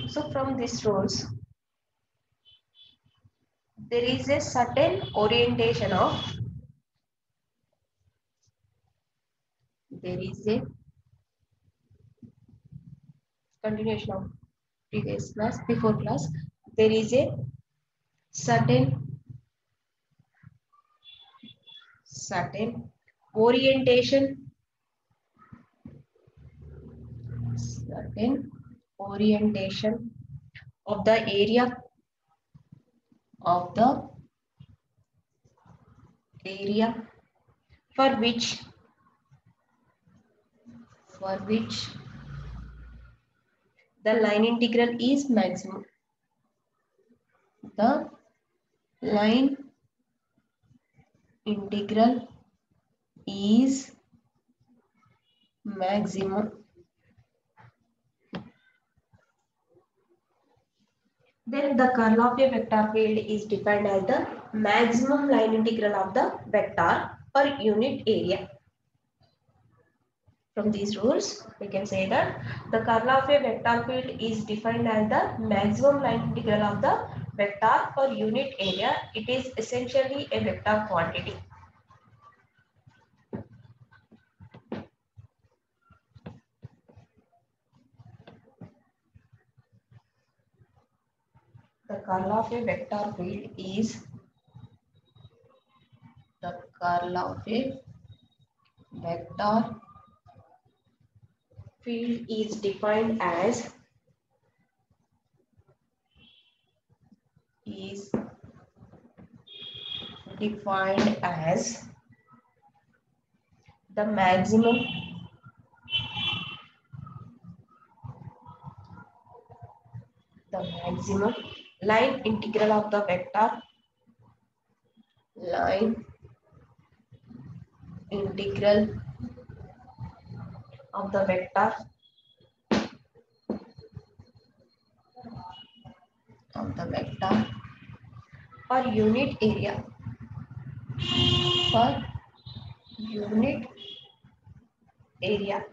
So from these rules, there is a certain orientation of, there is a continuation of previous class, before class, there is a certain orientation, certain orientation of the area, of the area for which the line integral is maximum. The line integral is maximum. Then the curl of a vector field is defined as the maximum line integral of the vector per unit area. From these rules, we can say that the curl of a vector field is defined as the maximum line integral of the vector per unit area. It is essentially a vector quantity. The curl of a vector field is defined as the maximum line integral of the vector, line integral of the vector per unit area, per unit area.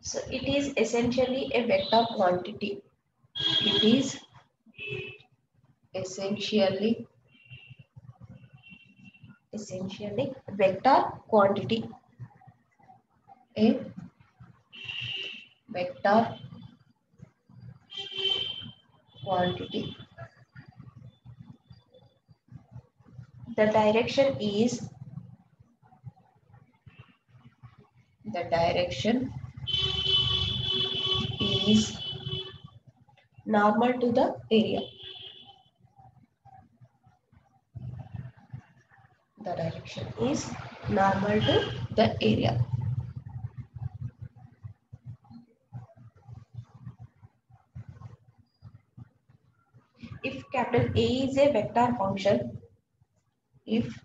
So it is essentially a vector quantity. It is essentially vector quantity. A vector quantity. The direction is normal to the area. The direction is normal to the area. If capital A is a vector function, if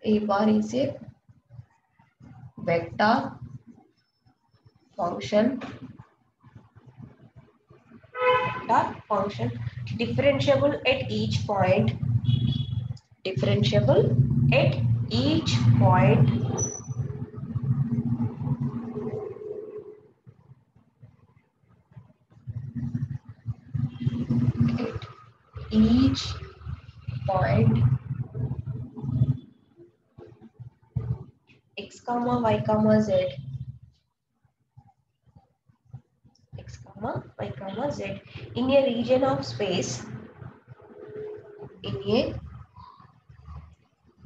A bar is a vector function, differentiable at each point, x comma y comma z, in a region of space, in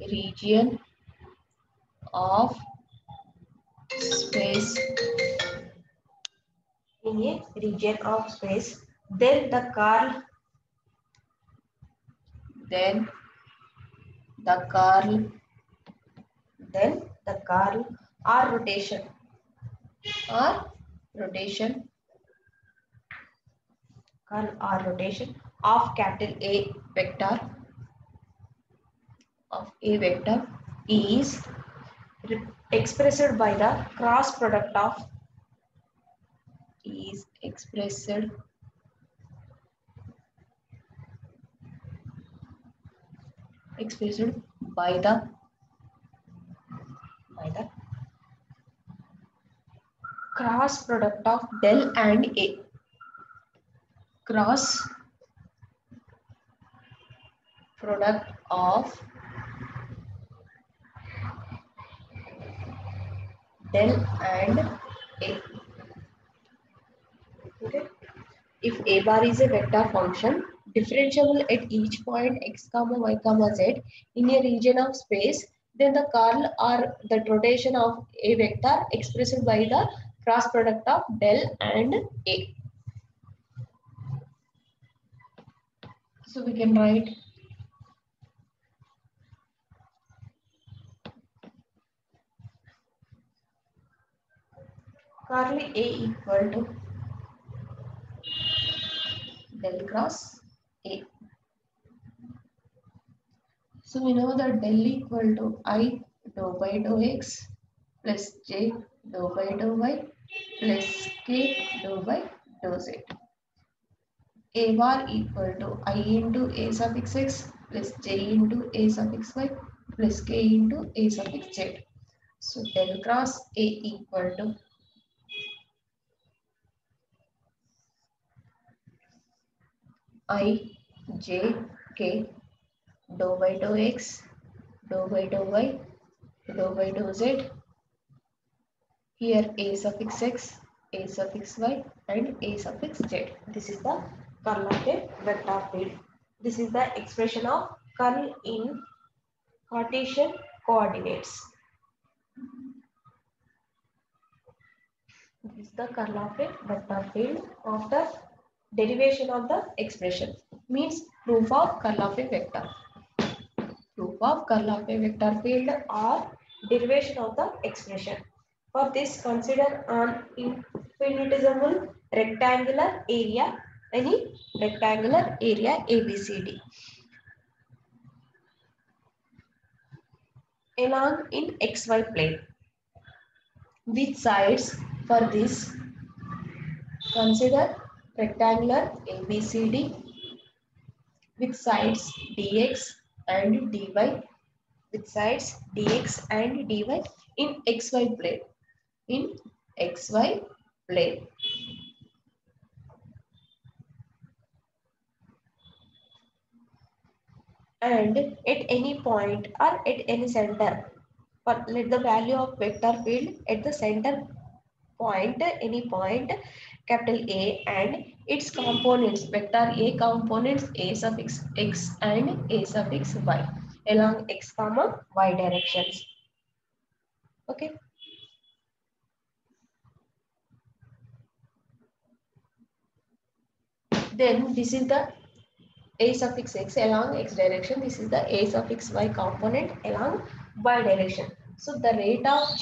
a region of space, then the curl or rotation of capital A vector is expressed by the cross product of cross product of del and A. cross product of del and A. Okay. If A bar is a vector function differentiable at each point x comma y comma z in a region of space, then the curl or the rotation of a vector expressed by the cross product of del and A. So we can write curl A equal to del cross A. So we know that del equal to I dou by dou x plus j dou by dou y plus k dou by dou z. A bar equal to I into A suffix x plus j into A suffix y plus k into A suffix z. So del cross A equal to I j k dou by dou x dou by dou y dou by dou z. Here A suffix x, A suffix y and A suffix z. This is the curl of a vector field. This is the expression of curl in Cartesian coordinates. This is the curl of a vector field after derivation of the expression. Means proof of curl of a vector. Proof of curl of a vector field or derivation of the expression. For this, consider an infinitesimal rectangular area, any rectangular area ABCD. Along in XY plane. With sides for this, consider rectangular ABCD with sides dx and dy, with sides dx and dy in XY plane. In XY plane. And at any point or at any center, but let the value of vector field at the center point, any point, capital A, and its components, vector A components A suffix x and A suffix y along x comma y directions. Okay. Then this is the A suffix x along x direction. This is the A suffix y component along y direction. So the rate of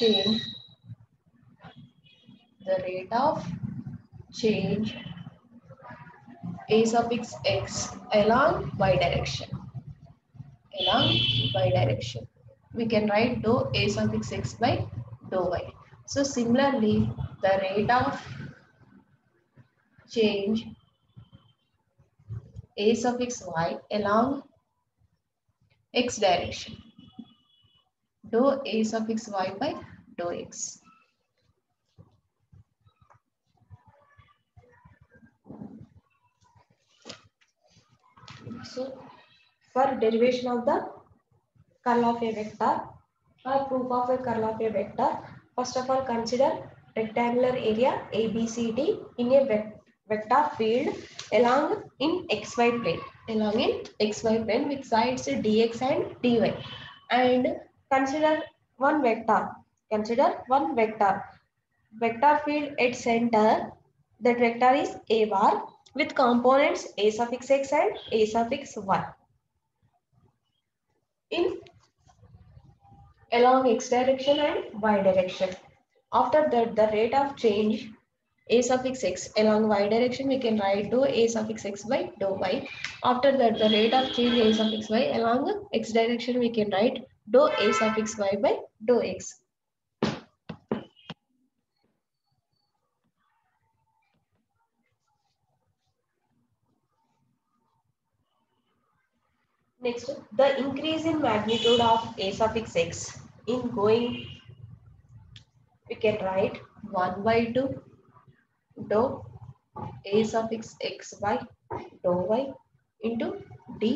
change A suffix x along y direction. Along y direction. We can write dou A suffix x by dou y. So similarly, the rate of change A suffix y along x direction. Dou A suffix y by dou x. So, for derivation of the curl of a vector or proof of a curl of a vector, first of all consider rectangular area ABCD in a vector field along in XY plane. Along in XY plane with sides dx and dy. And consider one vector. Consider one vector. Vector field at center. That vector is A bar with components A suffix x and A suffix y. In along x direction and y direction. After that, the rate of change A suffix x along y direction, we can write dou A suffix x by dou y. After that, the rate of change A suffix y along x direction, we can write dou A suffix y by dou x. Next, the increase in magnitude of A suffix x in going, we can write 1 by 2 dou A suffix x by dou y into dy.